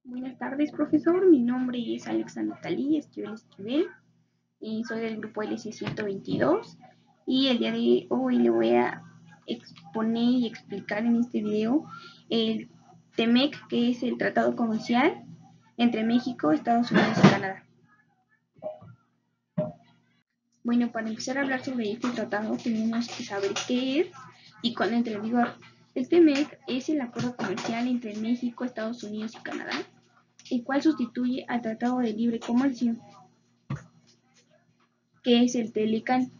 Buenas tardes, profesor. Mi nombre es Alexa Natalí Esquivel y soy del grupo LC122. Y el día de hoy le voy a exponer y explicar en este video el TEMEC, que es el Tratado Comercial entre México, Estados Unidos y Canadá. Bueno, para empezar a hablar sobre este tratado tenemos que saber qué es y cuándo entra en vigor. El TEMEC es el acuerdo comercial entre México, Estados Unidos y Canadá, el cual sustituye al Tratado de Libre Comercio, que es el TLCAN.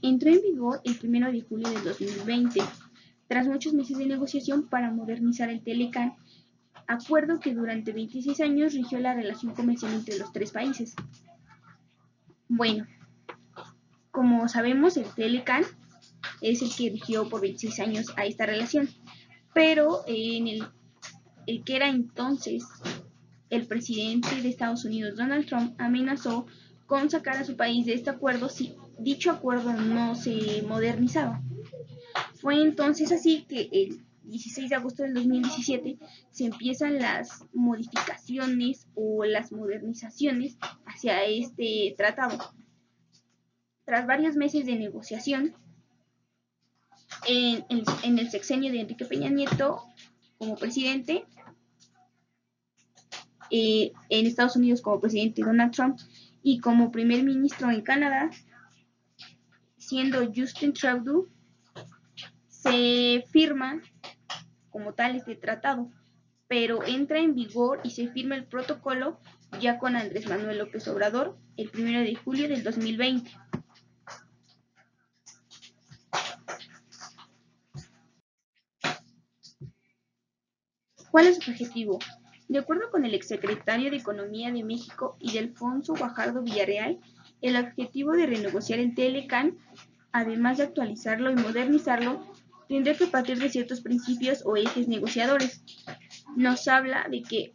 Entró en vigor el 1 de julio de 2020, tras muchos meses de negociación para modernizar el TLCAN, acuerdo que durante 26 años rigió la relación comercial entre los tres países. Bueno, como sabemos, el TLCAN es el que rigió por 26 años a esta relación, pero en el que era entonces el presidente de Estados Unidos, Donald Trump, amenazó con sacar a su país de este acuerdo si dicho acuerdo no se modernizaba. Fue entonces así que el 16 de agosto del 2017 se empiezan las modificaciones o las modernizaciones hacia este tratado. Tras varios meses de negociación, en el sexenio de Enrique Peña Nieto como presidente, en Estados Unidos como presidente Donald Trump y como primer ministro en Canadá, siendo Justin Trudeau, se firma como tal este tratado, pero entra en vigor y se firma el protocolo ya con Andrés Manuel López Obrador el 1 de julio del 2020. ¿Cuál es su objetivo? De acuerdo con el exsecretario de Economía de México, Ildefonso Guajardo Villarreal, el objetivo de renegociar el TLCAN, además de actualizarlo y modernizarlo, tendrá que partir de ciertos principios o ejes negociadores. Nos habla de que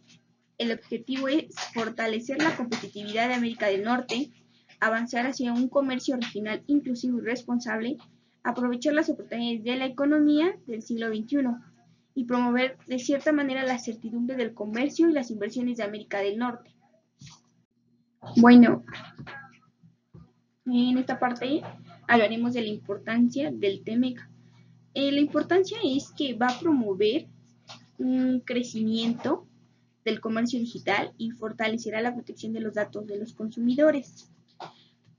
el objetivo es fortalecer la competitividad de América del Norte, avanzar hacia un comercio regional inclusivo y responsable, aprovechar las oportunidades de la economía del siglo XXI y promover de cierta manera la certidumbre del comercio y las inversiones de América del Norte. Bueno, en esta parte hablaremos de la importancia del TEMEC. La importancia es que va a promover un crecimiento del comercio digital y fortalecerá la protección de los datos de los consumidores.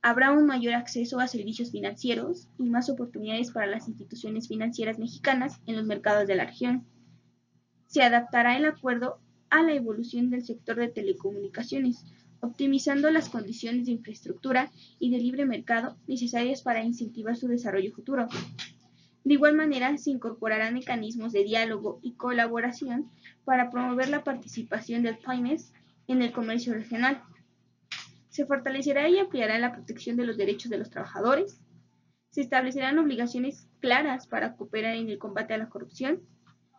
Habrá un mayor acceso a servicios financieros y más oportunidades para las instituciones financieras mexicanas en los mercados de la región. Se adaptará el acuerdo a la evolución del sector de telecomunicaciones, optimizando las condiciones de infraestructura y de libre mercado necesarias para incentivar su desarrollo futuro. De igual manera, se incorporarán mecanismos de diálogo y colaboración para promover la participación del pymes en el comercio regional. Se fortalecerá y ampliará la protección de los derechos de los trabajadores. Se establecerán obligaciones claras para cooperar en el combate a la corrupción.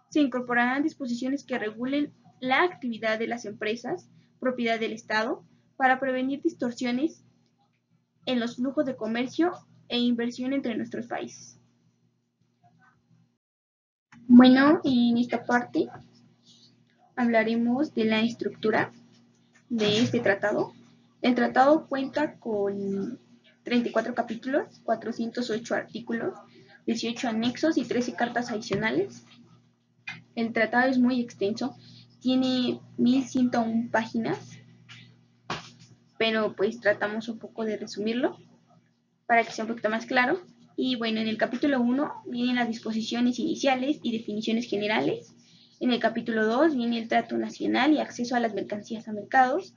Se incorporarán disposiciones que regulen la actividad de las empresas, propiedad del Estado, para prevenir distorsiones en los flujos de comercio e inversión entre nuestros países. Bueno, en esta parte hablaremos de la estructura de este tratado. El tratado cuenta con 34 capítulos, 408 artículos, 18 anexos y 13 cartas adicionales. El tratado es muy extenso, tiene 1101 páginas, pero pues tratamos un poco de resumirlo para que sea un poquito más claro. Y bueno, en el capítulo 1 vienen las disposiciones iniciales y definiciones generales. En el capítulo 2 viene el trato nacional y acceso a las mercancías a mercados.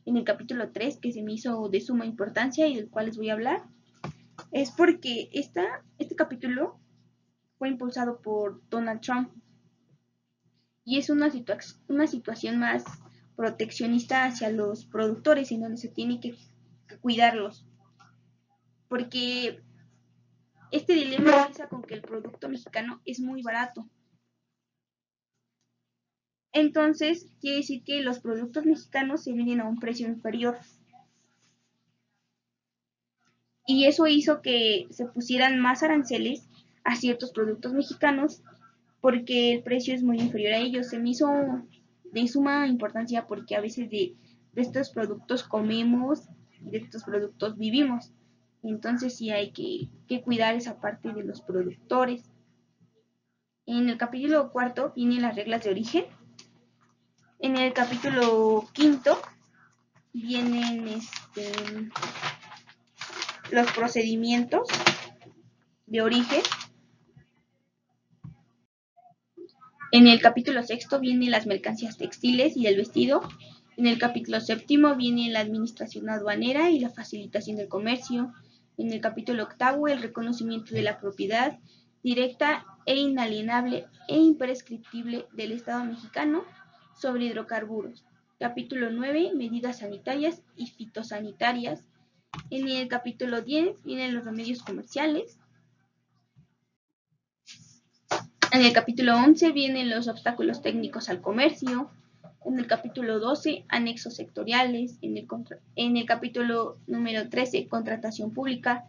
En el capítulo 3, que se me hizo de suma importancia y del cual les voy a hablar, es porque este capítulo fue impulsado por Donald Trump y es una situación más proteccionista hacia los productores, en donde se tiene que cuidarlos, porque este dilema empieza con que el producto mexicano es muy barato. Entonces, quiere decir que los productos mexicanos se venden a un precio inferior. Y eso hizo que se pusieran más aranceles a ciertos productos mexicanos porque el precio es muy inferior a ellos. Se me hizo de suma importancia porque a veces de estos productos comemos, de estos productos vivimos. Entonces sí hay que cuidar esa parte de los productores. En el capítulo cuarto vienen las reglas de origen. En el capítulo quinto vienen los procedimientos de origen. En el capítulo sexto vienen las mercancías textiles y el vestido. En el capítulo séptimo viene la administración aduanera y la facilitación del comercio. En el capítulo octavo, el reconocimiento de la propiedad directa e inalienable e imprescriptible del Estado mexicano sobre hidrocarburos. Capítulo 9, medidas sanitarias y fitosanitarias. En el capítulo 10 vienen los remedios comerciales. En el capítulo 11 vienen los obstáculos técnicos al comercio. En el capítulo 12, anexos sectoriales. En el capítulo número 13, contratación pública.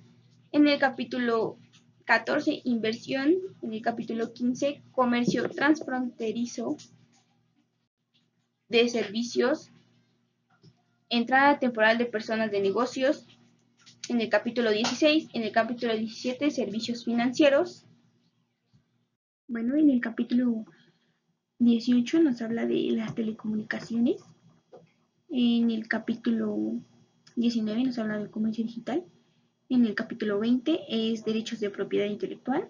En el capítulo 14, inversión. En el capítulo 15, comercio transfronterizo de servicios. Entrada temporal de personas de negocios. En el capítulo 16, en el capítulo 17, servicios financieros. Bueno, en el capítulo 18 nos habla de las telecomunicaciones. En el capítulo 19 nos habla del comercio digital. En el capítulo 20 es derechos de propiedad intelectual.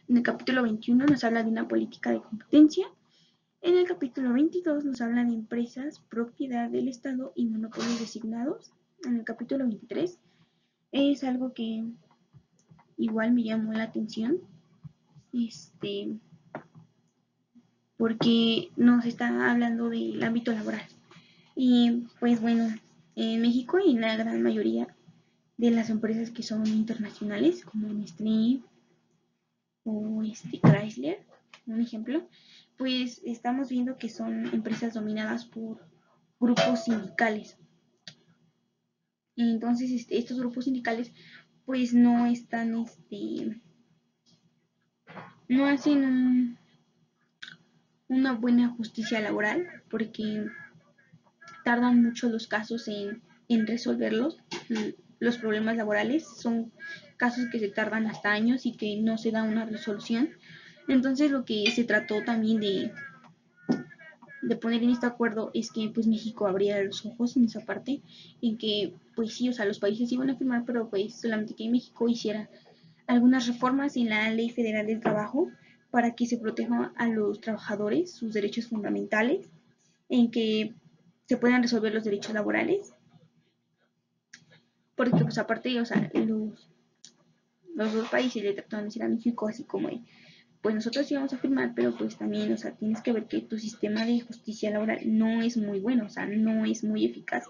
En el capítulo 21 nos habla de una política de competencia. En el capítulo 22 nos habla de empresas, propiedad del Estado y monopolios designados. En el capítulo 23 es algo que igual me llamó la atención. Porque nos está hablando del ámbito laboral. Y pues bueno, en México y en la gran mayoría de las empresas que son internacionales, como Nestlé o Chrysler, un ejemplo, pues estamos viendo que son empresas dominadas por grupos sindicales. Entonces, estos grupos sindicales pues no están, no hacen una buena justicia laboral porque tardan mucho los casos en resolverlos. Los problemas laborales son casos que se tardan hasta años y que no se da una resolución. Entonces lo que se trató también de poner en este acuerdo es que pues México abriera los ojos en esa parte, en que pues sí, o sea, los países iban a firmar, pero pues solamente que México hiciera algunas reformas en la Ley Federal del Trabajo para que se proteja a los trabajadores, sus derechos fundamentales, en que se puedan resolver los derechos laborales, porque pues aparte, o sea, los dos países le trataron de decir a México así como pues nosotros íbamos a firmar, pero pues también, o sea, tienes que ver que tu sistema de justicia laboral no es muy bueno, o sea, no es muy eficaz.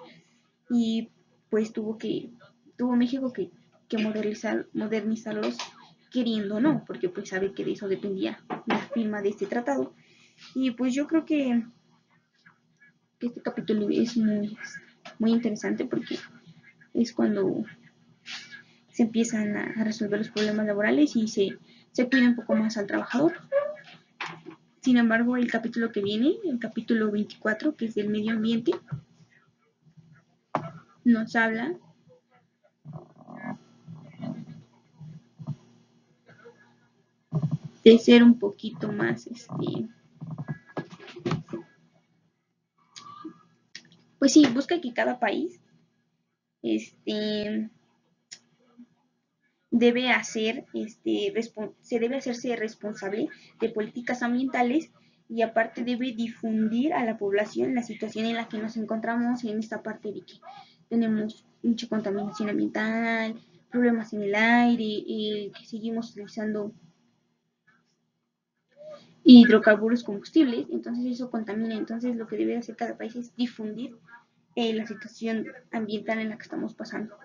Y pues tuvo México que modernizarlos queriendo o no, porque pues sabe que de eso dependía la firma de este tratado. Y pues yo creo que este capítulo es muy interesante porque es cuando se empiezan a resolver los problemas laborales y se cuida un poco más al trabajador. Sin embargo, el capítulo que viene, el capítulo 24, que es del medio ambiente, nos habla de ser un poquito más, pues sí, busca que cada país, debe hacer, se debe hacerse responsable de políticas ambientales y aparte debe difundir a la población la situación en la que nos encontramos en esta parte de que tenemos mucha contaminación ambiental, problemas en el aire, que seguimos utilizando hidrocarburos combustibles, entonces eso contamina. Entonces lo que debe hacer cada país es difundir la situación ambiental en la que estamos pasando.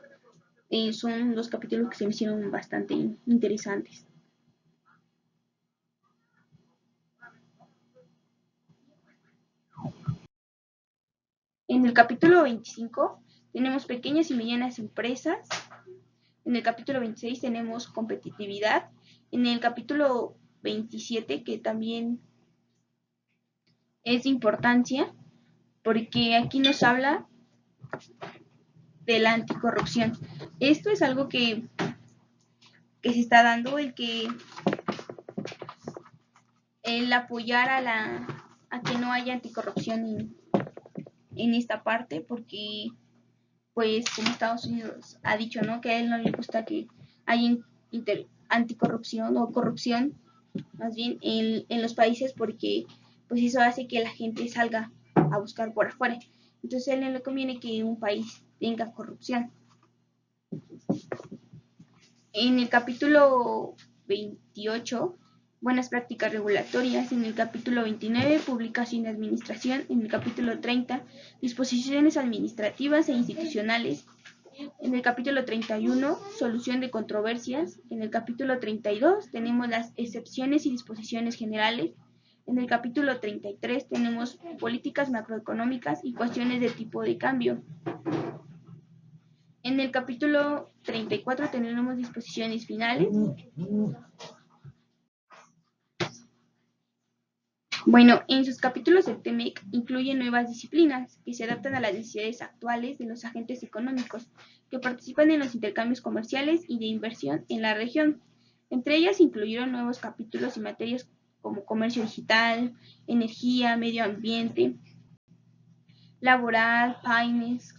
Son dos capítulos que se me hicieron bastante interesantes. En el capítulo 25 tenemos pequeñas y medianas empresas. En el capítulo 26 tenemos competitividad. En el capítulo 27, que también es de importancia porque aquí nos habla de la anticorrupción. Esto es algo que se está dando, el apoyar a que no haya anticorrupción en esta parte, porque pues como Estados Unidos ha dicho, ¿no?, que a él no le gusta que haya anticorrupción o corrupción, más bien en los países, porque pues eso hace que la gente salga a buscar por afuera. Entonces a él no le conviene que un país tenga corrupción. En el capítulo 28, buenas prácticas regulatorias. En el capítulo 29, publicación y administración. En el capítulo 30, disposiciones administrativas e institucionales. En el capítulo 31, solución de controversias. En el capítulo 32 tenemos las excepciones y disposiciones generales. En el capítulo 33 tenemos políticas macroeconómicas y cuestiones de tipo de cambio. En el capítulo 34 tenemos disposiciones finales. Bueno, en sus capítulos el TEMEC incluye nuevas disciplinas que se adaptan a las necesidades actuales de los agentes económicos que participan en los intercambios comerciales y de inversión en la región. Entre ellas incluyeron nuevos capítulos y materias como comercio digital, energía, medio ambiente, laboral, pymes,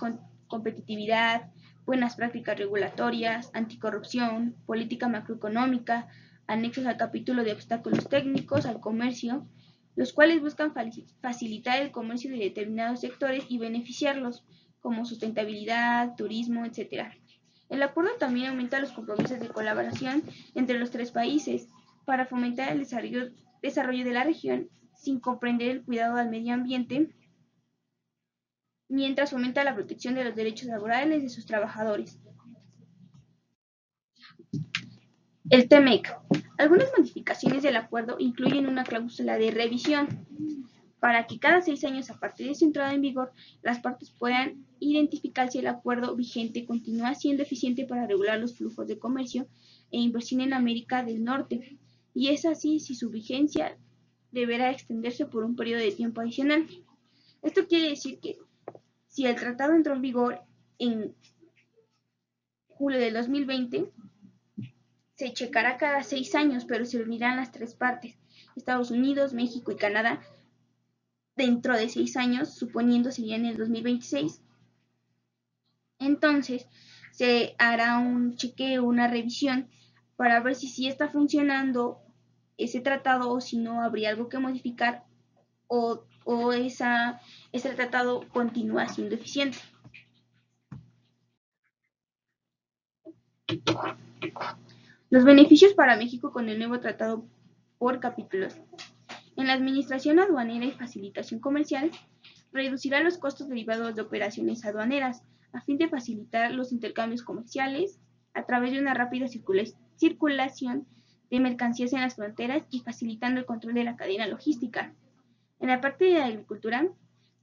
competitividad, buenas prácticas regulatorias, anticorrupción, política macroeconómica, anexos al capítulo de obstáculos técnicos al comercio, los cuales buscan facilitar el comercio de determinados sectores y beneficiarlos, como sustentabilidad, turismo, etc. El acuerdo también aumenta los compromisos de colaboración entre los tres países para fomentar el desarrollo de la región sin comprender el cuidado al medio ambiente, mientras fomenta la protección de los derechos laborales de sus trabajadores. El TEMEC. Algunas modificaciones del acuerdo incluyen una cláusula de revisión para que cada 6 años a partir de su entrada en vigor las partes puedan identificar si el acuerdo vigente continúa siendo eficiente para regular los flujos de comercio e inversión en América del Norte, y es así si su vigencia deberá extenderse por un periodo de tiempo adicional. Esto quiere decir que si el tratado entró en vigor en julio del 2020, se checará cada 6 años, pero se reunirán las tres partes, Estados Unidos, México y Canadá, dentro de 6 años, suponiendo sería en el 2026. Entonces, se hará un chequeo, una revisión, para ver si sí está funcionando ese tratado o si no habría algo que modificar o ese tratado continúa siendo eficiente. Los beneficios para México con el nuevo tratado por capítulos. En la administración aduanera y facilitación comercial, reducirá los costos derivados de operaciones aduaneras a fin de facilitar los intercambios comerciales a través de una rápida circulación de mercancías en las fronteras y facilitando el control de la cadena logística. En la parte de agricultura,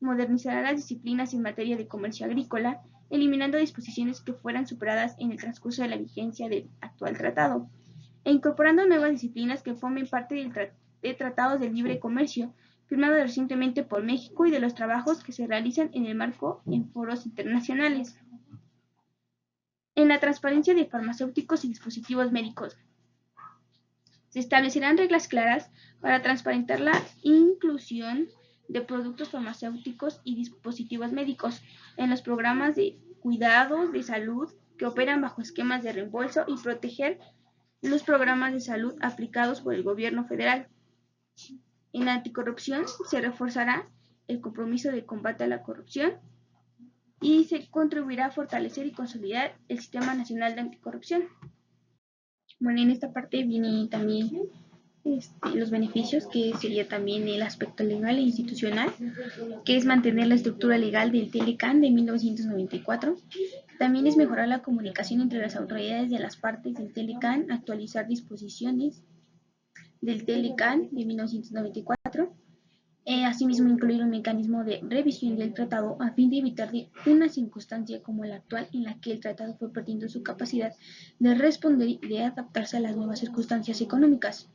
modernizará las disciplinas en materia de comercio agrícola, eliminando disposiciones que fueran superadas en el transcurso de la vigencia del actual tratado, e incorporando nuevas disciplinas que formen parte de tratados de libre comercio firmados recientemente por México y de los trabajos que se realizan en el marco en foros internacionales. En la transparencia de farmacéuticos y dispositivos médicos, se establecerán reglas claras para transparentar la inclusión de productos farmacéuticos y dispositivos médicos en los programas de cuidados de salud que operan bajo esquemas de reembolso y proteger los programas de salud aplicados por el gobierno federal. En la anticorrupción se reforzará el compromiso de combate a la corrupción y se contribuirá a fortalecer y consolidar el Sistema Nacional de Anticorrupción. Bueno, en esta parte viene también los beneficios, que sería también el aspecto legal e institucional, que es mantener la estructura legal del TELECAN de 1994. También es mejorar la comunicación entre las autoridades de las partes del TELECAN, actualizar disposiciones del TELECAN de 1994. Asimismo, incluir un mecanismo de revisión del tratado a fin de evitar una circunstancia como la actual en la que el tratado fue perdiendo su capacidad de responder y de adaptarse a las nuevas circunstancias económicas.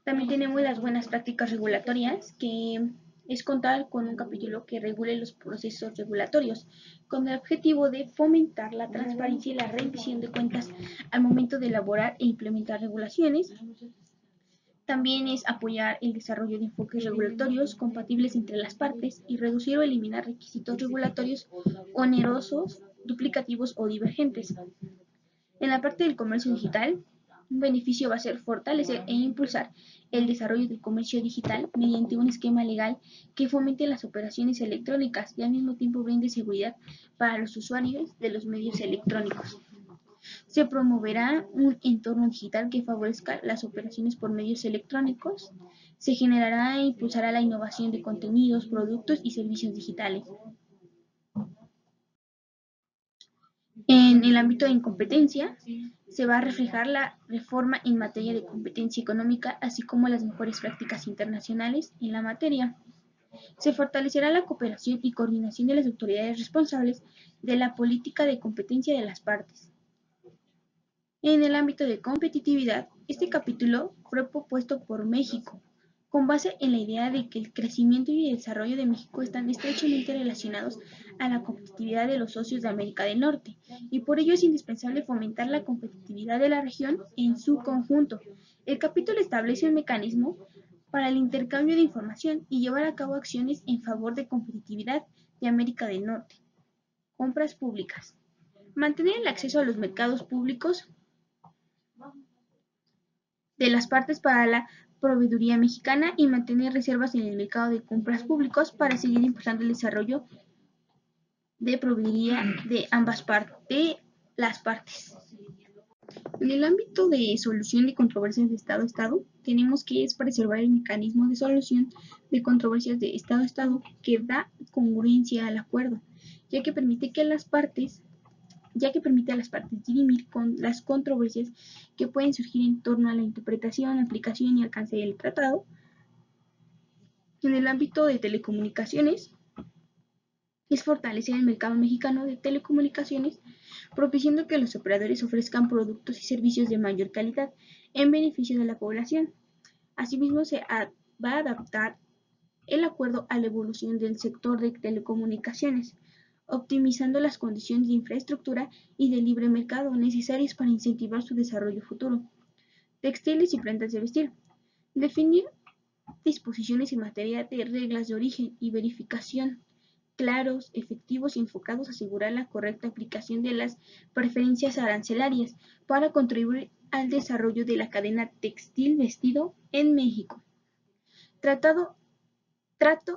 También tenemos las buenas prácticas regulatorias, que es contar con un capítulo que regule los procesos regulatorios, con el objetivo de fomentar la transparencia y la rendición de cuentas al momento de elaborar e implementar regulaciones. También es apoyar el desarrollo de enfoques regulatorios compatibles entre las partes y reducir o eliminar requisitos regulatorios onerosos, duplicativos o divergentes. En la parte del comercio digital, un beneficio va a ser fortalecer e impulsar el desarrollo del comercio digital mediante un esquema legal que fomente las operaciones electrónicas y al mismo tiempo brinde seguridad para los usuarios de los medios electrónicos. Se promoverá un entorno digital que favorezca las operaciones por medios electrónicos. Se generará e impulsará la innovación de contenidos, productos y servicios digitales. En el ámbito de incompetencia, se va a reflejar la reforma en materia de competencia económica, así como las mejores prácticas internacionales en la materia. Se fortalecerá la cooperación y coordinación de las autoridades responsables de la política de competencia de las partes. En el ámbito de competitividad, este capítulo fue propuesto por México, con base en la idea de que el crecimiento y el desarrollo de México están estrechamente relacionados a la competitividad de los socios de América del Norte, y por ello es indispensable fomentar la competitividad de la región en su conjunto. El capítulo establece un mecanismo para el intercambio de información y llevar a cabo acciones en favor de competitividad de América del Norte. Compras públicas. Mantener el acceso a los mercados públicos de las partes para la proveeduría mexicana y mantener reservas en el mercado de compras públicos para seguir impulsando el desarrollo de proveeduría de las partes. En el ámbito de solución de controversias de Estado a Estado, tenemos que es preservar el mecanismo de solución de controversias de Estado a Estado que da congruencia al acuerdo, ya que permite a las partes dirimir con las controversias que pueden surgir en torno a la interpretación, aplicación y alcance del tratado. En el ámbito de telecomunicaciones, es fortalecer el mercado mexicano de telecomunicaciones, propiciando que los operadores ofrezcan productos y servicios de mayor calidad en beneficio de la población. Asimismo, va a adaptar el acuerdo a la evolución del sector de telecomunicaciones, optimizando las condiciones de infraestructura y de libre mercado necesarias para incentivar su desarrollo futuro. Textiles y prendas de vestir. Definir disposiciones en materia de reglas de origen y verificación claros, efectivos y enfocados a asegurar la correcta aplicación de las preferencias arancelarias para contribuir al desarrollo de la cadena textil vestido en México. Trato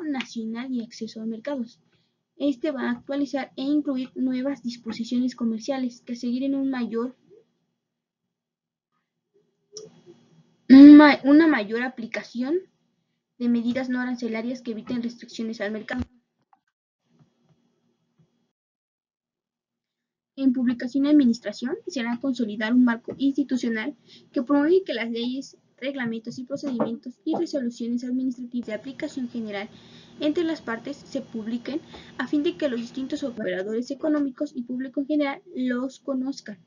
nacional y acceso a mercados. Este va a actualizar e incluir nuevas disposiciones comerciales que seguirán una mayor aplicación de medidas no arancelarias que eviten restricciones al mercado. En publicación y administración, será consolidar un marco institucional que promueve que las leyes, reglamentos y procedimientos y resoluciones administrativas de aplicación general entre las partes se publiquen a fin de que los distintos operadores económicos y público en general los conozcan.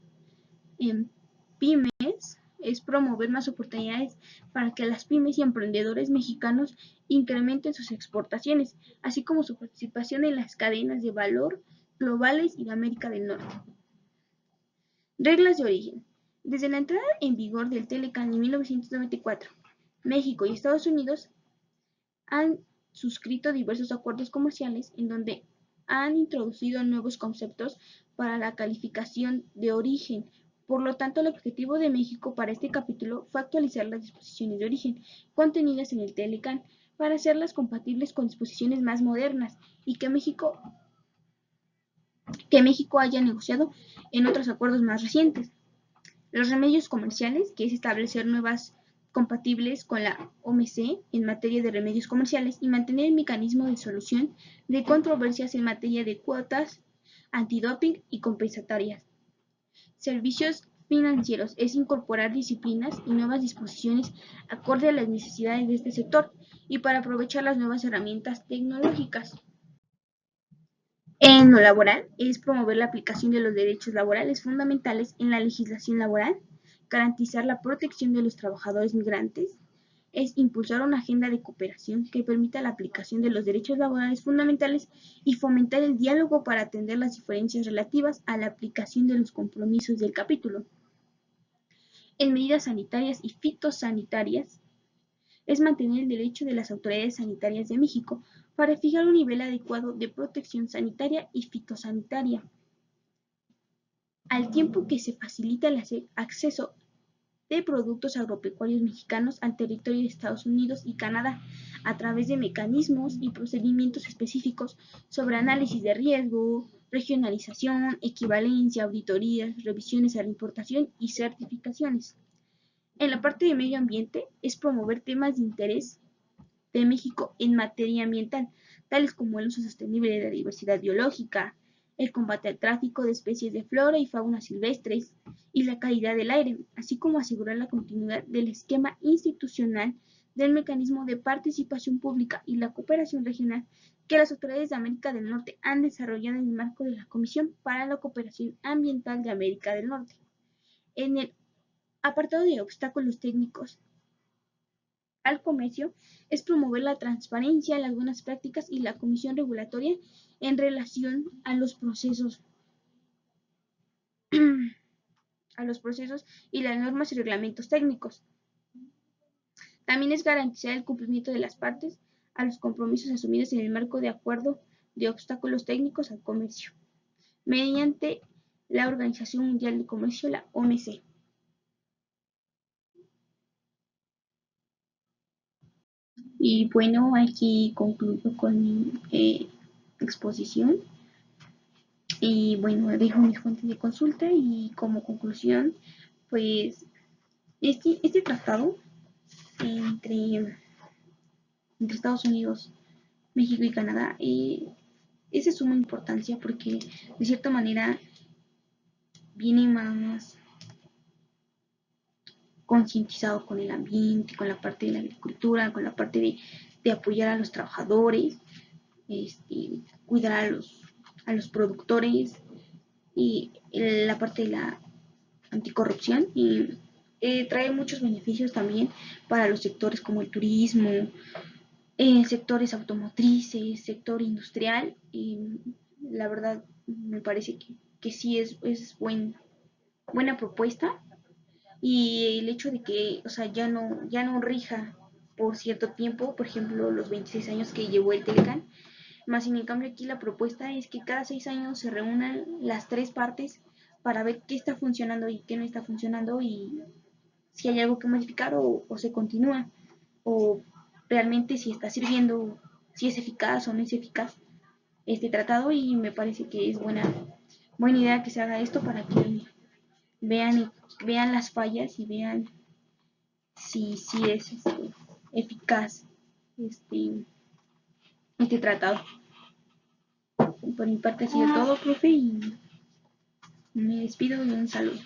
En pymes es promover más oportunidades para que las pymes y emprendedores mexicanos incrementen sus exportaciones, así como su participación en las cadenas de valor globales y de América del Norte. Reglas de origen. Desde la entrada en vigor del Telecan en 1994, México y Estados Unidos han suscrito diversos acuerdos comerciales en donde han introducido nuevos conceptos para la calificación de origen. Por lo tanto, el objetivo de México para este capítulo fue actualizar las disposiciones de origen contenidas en el Telecan para hacerlas compatibles con disposiciones más modernas y que México haya negociado en otros acuerdos más recientes. Los remedios comerciales, que es establecer nuevas compatibles con la OMC en materia de remedios comerciales y mantener el mecanismo de solución de controversias en materia de cuotas, antidoping y compensatorias. Servicios financieros es incorporar disciplinas y nuevas disposiciones acorde a las necesidades de este sector y para aprovechar las nuevas herramientas tecnológicas. En lo laboral, es promover la aplicación de los derechos laborales fundamentales en la legislación laboral, garantizar la protección de los trabajadores migrantes, es impulsar una agenda de cooperación que permita la aplicación de los derechos laborales fundamentales y fomentar el diálogo para atender las diferencias relativas a la aplicación de los compromisos del capítulo. En medidas sanitarias y fitosanitarias, es mantener el derecho de las autoridades sanitarias de México para fijar un nivel adecuado de protección sanitaria y fitosanitaria, al tiempo que se facilita el acceso de productos agropecuarios mexicanos al territorio de Estados Unidos y Canadá a través de mecanismos y procedimientos específicos sobre análisis de riesgo, regionalización, equivalencia, auditorías, revisiones a la importación y certificaciones. En la parte de medio ambiente es promover temas de interés de México en materia ambiental, tales como el uso sostenible de la diversidad biológica, el combate al tráfico de especies de flora y fauna silvestres y la calidad del aire, así como asegurar la continuidad del esquema institucional del mecanismo de participación pública y la cooperación regional que las autoridades de América del Norte han desarrollado en el marco de la Comisión para la Cooperación Ambiental de América del Norte. En el apartado de obstáculos técnicos al comercio es promover la transparencia, las buenas prácticas y la comisión regulatoria en relación a los procesos y las normas y reglamentos técnicos. También es garantizar el cumplimiento de las partes a los compromisos asumidos en el marco de acuerdo de obstáculos técnicos al comercio, mediante la Organización Mundial de Comercio, la OMC. Y bueno, aquí concluyo con mi exposición. Y bueno, dejo mis fuentes de consulta y como conclusión, pues este tratado entre, entre Estados Unidos, México y Canadá es de suma importancia porque de cierta manera viene más concientizado con el ambiente, con la parte de la agricultura, con la parte de apoyar a los trabajadores, cuidar a los productores y la parte de la anticorrupción y trae muchos beneficios también para los sectores como el turismo, sectores automotrices, sector industrial y la verdad me parece que sí es buena propuesta y el hecho de que o sea, ya no rija por cierto tiempo, por ejemplo los 26 años que llevó el Telecán, más sin en cambio aquí la propuesta es que cada 6 años se reúnan las tres partes para ver qué está funcionando y qué no está funcionando y si hay algo que modificar o se continúa o realmente si está sirviendo, si es eficaz o no es eficaz este tratado y me parece que es buena idea que se haga esto para que vean, vean las fallas y vean si es eficaz este tratado. Por mi parte ha sido todo, profe, y me despido y un saludo.